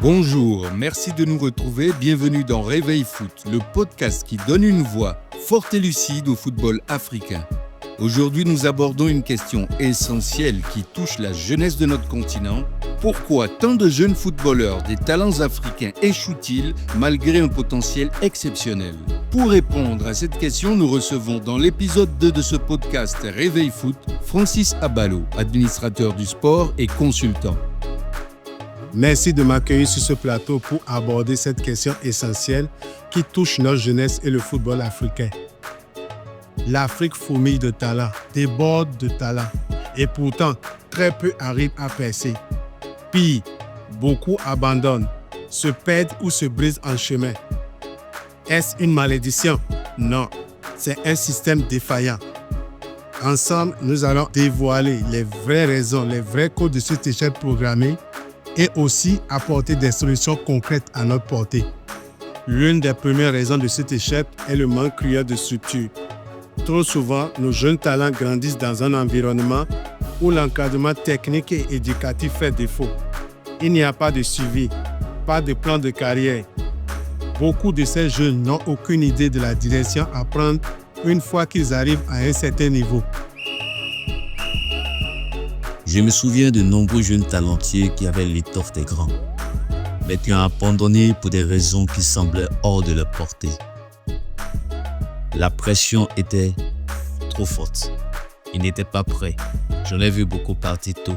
Bonjour, merci de nous retrouver. Bienvenue dans Réveil Foot, le podcast qui donne une voix forte et lucide au football africain. Aujourd'hui, nous abordons une question essentielle qui touche la jeunesse de notre continent. Pourquoi tant de jeunes footballeurs des talents africains échouent-ils malgré un potentiel exceptionnel ? Pour répondre à cette question, nous recevons dans l'épisode 2 de ce podcast Réveil Foot, Francis Abalo, administrateur du sport et consultant. Merci de m'accueillir sur ce plateau pour aborder cette question essentielle qui touche notre jeunesse et le football africain. L'Afrique fourmille de talents, déborde de talents, et pourtant, très peu arrivent à percer. Pire, beaucoup abandonnent, se perdent ou se brisent en chemin. Est-ce une malédiction? Non, c'est un système défaillant. Ensemble, nous allons dévoiler les vraies raisons, les vrais codes de cet échec programmé et aussi apporter des solutions concrètes à notre portée. L'une des premières raisons de cet échec est le manque cruel de structure. Trop souvent, nos jeunes talents grandissent dans un environnement où l'encadrement technique et éducatif fait défaut. Il n'y a pas de suivi, pas de plan de carrière. Beaucoup de ces jeunes n'ont aucune idée de la direction à prendre une fois qu'ils arrivent à un certain niveau. Je me souviens de nombreux jeunes talentueux qui avaient l'étoffe des grands, mais qui ont abandonné pour des raisons qui semblaient hors de leur portée. La pression était trop forte. Ils n'étaient pas prêts. J'en ai vu beaucoup partir tôt.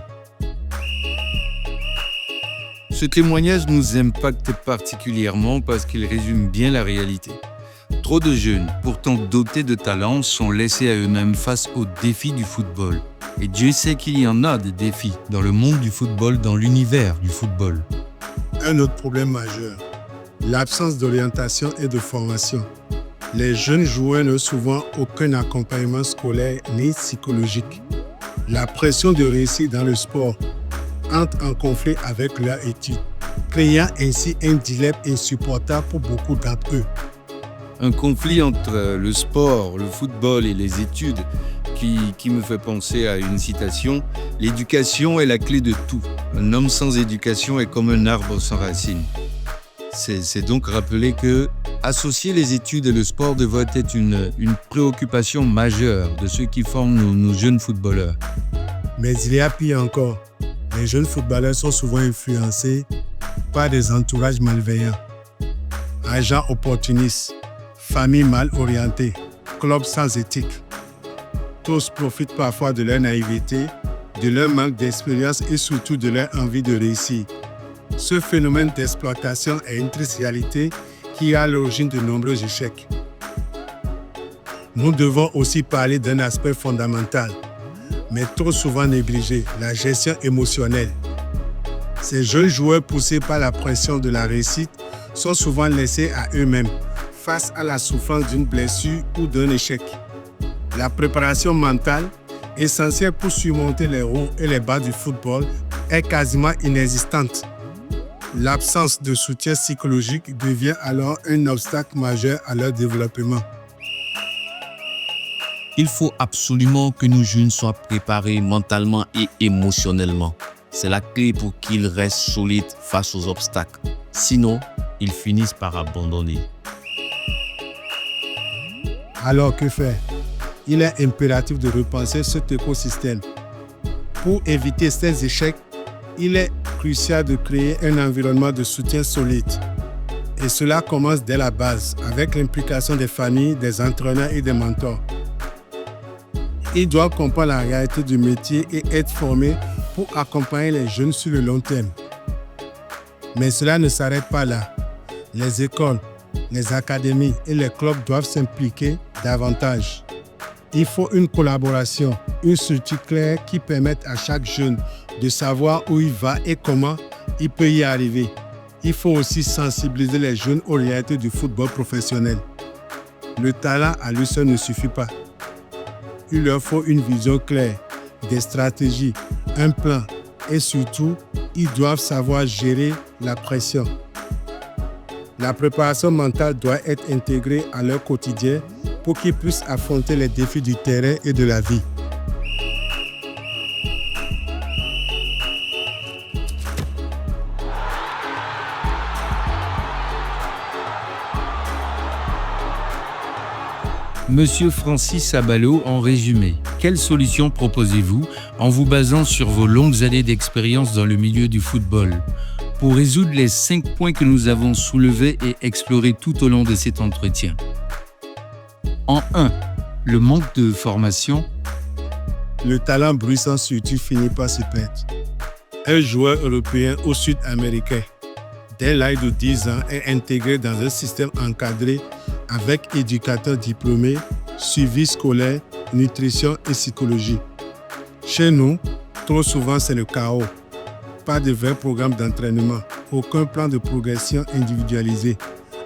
Ce témoignage nous impacte particulièrement parce qu'il résume bien la réalité. Trop de jeunes, pourtant dotés de talent, sont laissés à eux-mêmes face aux défis du football. Et Dieu sait qu'il y en a des défis dans le monde du football, dans l'univers du football. Un autre problème majeur, l'absence d'orientation et de formation. Les jeunes joueurs n'ont souvent aucun accompagnement scolaire ni psychologique. La pression de réussir dans le sport entre en conflit avec leur étude, créant ainsi un dilemme insupportable pour beaucoup d'entre eux. Un conflit entre le sport, le football et les études qui me fait penser à une citation « L'éducation est la clé de tout. Un homme sans éducation est comme un arbre sans racines. » C'est donc rappeler que associer les études et le sport devrait être une préoccupation majeure de ceux qui forment nos jeunes footballeurs. Mais il y a pire encore. Les jeunes footballeurs sont souvent influencés par des entourages malveillants. Agents opportunistes, familles mal orientées, clubs sans éthique. Tous profitent parfois de leur naïveté, de leur manque d'expérience et surtout de leur envie de réussir. Ce phénomène d'exploitation est une triste réalité qui est à l'origine de nombreux échecs. Nous devons aussi parler d'un aspect fondamental, mais trop souvent négligé, la gestion émotionnelle. Ces jeunes joueurs poussés par la pression de la réussite sont souvent laissés à eux-mêmes face à la souffrance d'une blessure ou d'un échec. La préparation mentale, essentielle pour surmonter les hauts et les bas du football, est quasiment inexistante. L'absence de soutien psychologique devient alors un obstacle majeur à leur développement. Il faut absolument que nos jeunes soient préparés mentalement et émotionnellement. C'est la clé pour qu'ils restent solides face aux obstacles. Sinon, ils finissent par abandonner. Alors que faire? Il est impératif de repenser cet écosystème. Pour éviter ces échecs, il est crucial de créer un environnement de soutien solide. Et cela commence dès la base, avec l'implication des familles, des entraîneurs et des mentors. Ils doivent comprendre la réalité du métier et être formés pour accompagner les jeunes sur le long terme. Mais cela ne s'arrête pas là. Les écoles, les académies et les clubs doivent s'impliquer davantage. Il faut une collaboration, une structure claire qui permette à chaque jeune de savoir où il va et comment il peut y arriver. Il faut aussi sensibiliser les jeunes aux réalités du football professionnel. Le talent à lui seul ne suffit pas. Il leur faut une vision claire, des stratégies, un plan et surtout, ils doivent savoir gérer la pression. La préparation mentale doit être intégrée à leur quotidien pour qu'ils puissent affronter les défis du terrain et de la vie. Monsieur Francis Abalo, en résumé, quelle solution proposez-vous en vous basant sur vos longues années d'expérience dans le milieu du football pour résoudre les 5 points que nous avons soulevés et explorés tout au long de cet entretien? En 1, le manque de formation. Le talent bruissant surtout finit par se perdre. Un joueur européen ou sud-américain, dès l'âge de 10 ans, est intégré dans un système encadré avec éducateurs diplômés, suivi scolaire, nutrition et psychologie. Chez nous, trop souvent c'est le chaos. Pas de vrai programme d'entraînement, aucun plan de progression individualisé,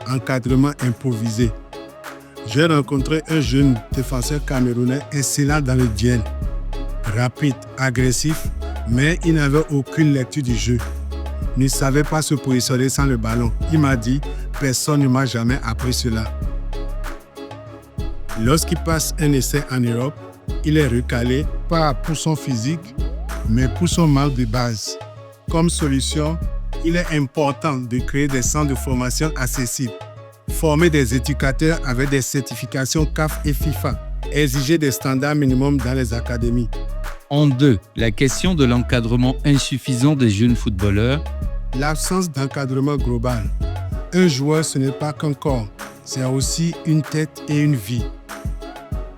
encadrement improvisé. J'ai rencontré un jeune défenseur camerounais excellent dans le duel. Rapide, agressif, mais il n'avait aucune lecture du jeu. Il ne savait pas se positionner sans le ballon. Il m'a dit, personne ne m'a jamais appris cela. Lorsqu'il passe un essai en Europe, il est recalé, pas pour son physique, mais pour son manque de base. Comme solution, il est important de créer des centres de formation accessibles, former des éducateurs avec des certifications CAF et FIFA, exiger des standards minimums dans les académies. En 2, la question de l'encadrement insuffisant des jeunes footballeurs. L'absence d'encadrement global. Un joueur, ce n'est pas qu'un corps, c'est aussi une tête et une vie.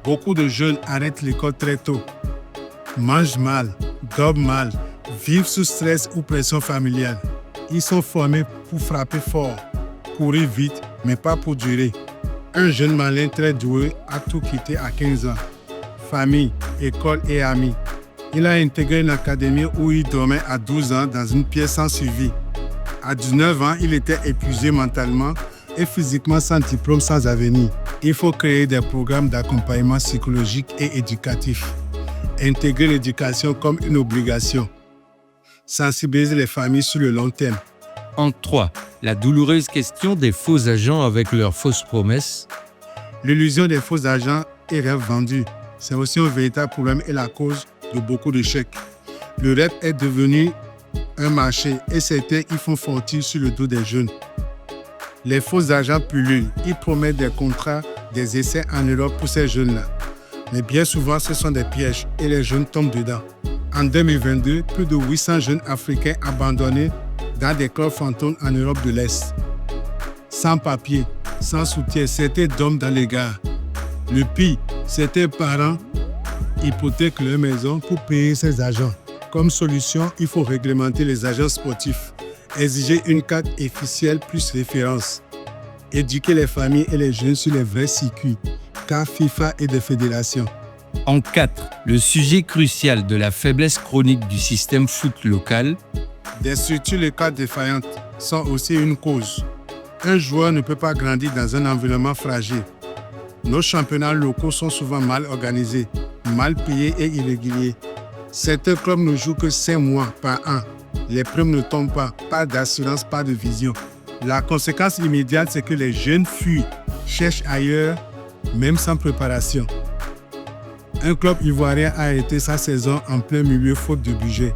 Beaucoup de jeunes arrêtent l'école très tôt, mangent mal, dorment mal, vivent sous stress ou pression familiale. Ils sont formés pour frapper fort, courir vite, mais pas pour durer. Un jeune malin très doué a tout quitté à 15 ans. Famille, école et amis. Il a intégré une académie où il dormait à 12 ans dans une pièce sans suivi. À 19 ans, il était épuisé mentalement et physiquement sans diplôme, sans avenir. Il faut créer des programmes d'accompagnement psychologique et éducatif. Intégrer l'éducation comme une obligation. Sensibiliser les familles sur le long terme. En 3, la douloureuse question des faux agents avec leurs fausses promesses. L'illusion des faux agents et rêves vendus, c'est aussi un véritable problème et la cause de beaucoup d'échecs. Le rêve est devenu un marché et certains y font fortune sur le dos des jeunes. Les faux agents pullulent, ils promettent des contrats, des essais en Europe pour ces jeunes-là. Mais bien souvent, ce sont des pièges et les jeunes tombent dedans. En 2022, plus de 800 jeunes africains abandonnés dans des clubs fantômes en Europe de l'Est. Sans papier, sans soutien, certains dorment dans les gares. Le pire, certains parents hypothèquent leur maison pour payer ces agents. Comme solution, il faut réglementer les agents sportifs, exiger une carte officielle plus référence, éduquer les familles et les jeunes sur les vrais circuits, car FIFA et des fédérations. En 4, le sujet crucial de la faiblesse chronique du système foot local. Des structures locales défaillantes sont aussi une cause. Un joueur ne peut pas grandir dans un environnement fragile. Nos championnats locaux sont souvent mal organisés, mal payés et irréguliers. Certains clubs ne jouent que 5 mois par an. Les primes ne tombent pas d'assurance, pas de vision. La conséquence immédiate, c'est que les jeunes fuient, cherchent ailleurs, même sans préparation. Un club ivoirien a arrêté sa saison en plein milieu faute de budget.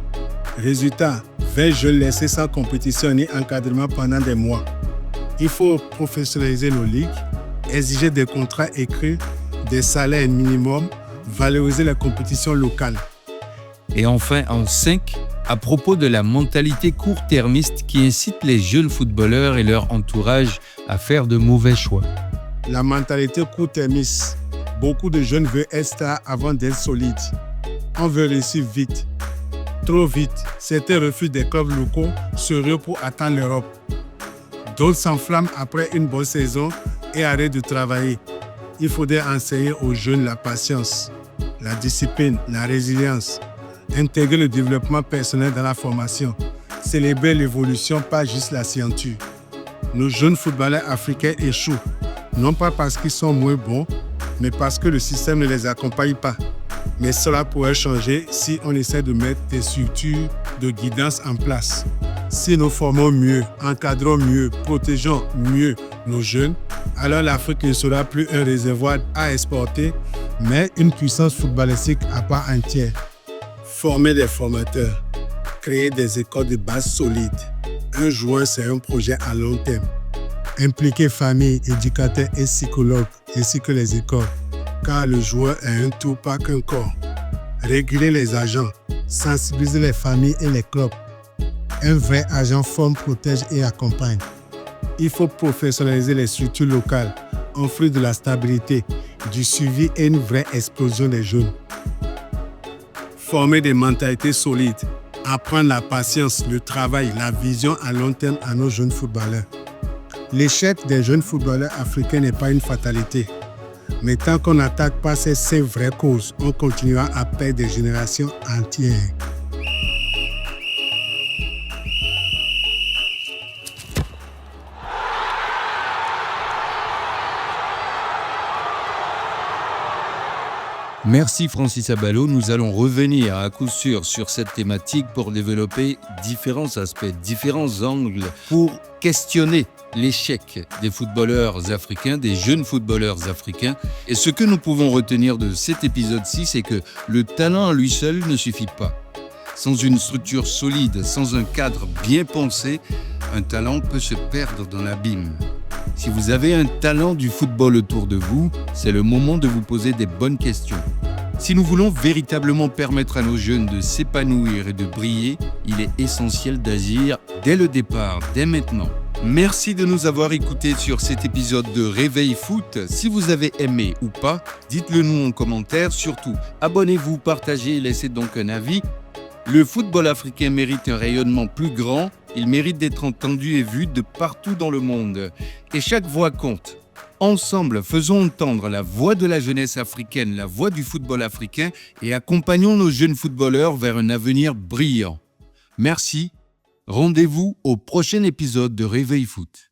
Résultat, 20 jeunes laissés sans compétition ni encadrement pendant des mois. Il faut professionnaliser nos ligues, exiger des contrats écrits, des salaires minimums, valoriser la compétition locale. Et enfin, en 5, à propos de la mentalité court-termiste qui incite les jeunes footballeurs et leur entourage à faire de mauvais choix. La mentalité court-termiste. Beaucoup de jeunes veulent être stars avant d'être solides. On veut réussir vite. Trop vite. Certains refusent des clubs locaux sérieux pour atteindre l'Europe. D'autres s'enflamment après une bonne saison et arrêtent de travailler. Il faudrait enseigner aux jeunes la patience, la discipline, la résilience. Intégrer le développement personnel dans la formation. Célébrer l'évolution, pas juste la scienture. Nos jeunes footballeurs africains échouent, non pas parce qu'ils sont moins bons, mais parce que le système ne les accompagne pas. Mais cela pourrait changer si on essaie de mettre des structures de guidance en place. Si nous formons mieux, encadrons mieux, protégeons mieux nos jeunes, alors l'Afrique ne sera plus un réservoir à exporter, mais une puissance footballistique à part entière. Former des formateurs, créer des écoles de base solides. Un joueur, c'est un projet à long terme. Impliquer famille, éducateurs et psychologues, ainsi que les écoles. car le joueur est un tout, pas qu'un corps. Réguler les agents, sensibiliser les familles et les clubs. Un vrai agent forme, protège et accompagne. Il faut professionnaliser les structures locales, offrir de la stabilité, du suivi et une vraie explosion des jeunes. Former des mentalités solides, apprendre la patience, le travail, la vision à long terme à nos jeunes footballeurs. L'échec des jeunes footballeurs africains n'est pas une fatalité. Mais tant qu'on n'attaque pas ces vraies causes, on continuera à perdre des générations entières. Merci Francis Abalo. Nous allons revenir à coup sûr sur cette thématique pour développer différents aspects, différents angles, pour questionner l'échec des footballeurs africains, des jeunes footballeurs africains. Et ce que nous pouvons retenir de cet épisode-ci, c'est que le talent à lui seul ne suffit pas. Sans une structure solide, sans un cadre bien pensé, un talent peut se perdre dans l'abîme. Si vous avez un talent du football autour de vous, c'est le moment de vous poser des bonnes questions. Si nous voulons véritablement permettre à nos jeunes de s'épanouir et de briller, il est essentiel d'agir dès le départ, dès maintenant. Merci de nous avoir écoutés sur cet épisode de Réveil Foot. Si vous avez aimé ou pas, dites-le nous en commentaire. Surtout, abonnez-vous, partagez et laissez donc un avis. Le football africain mérite un rayonnement plus grand. Il mérite d'être entendu et vu de partout dans le monde. Et chaque voix compte. Ensemble, faisons entendre la voix de la jeunesse africaine, la voix du football africain et accompagnons nos jeunes footballeurs vers un avenir brillant. Merci. Rendez-vous au prochain épisode de Réveil Foot.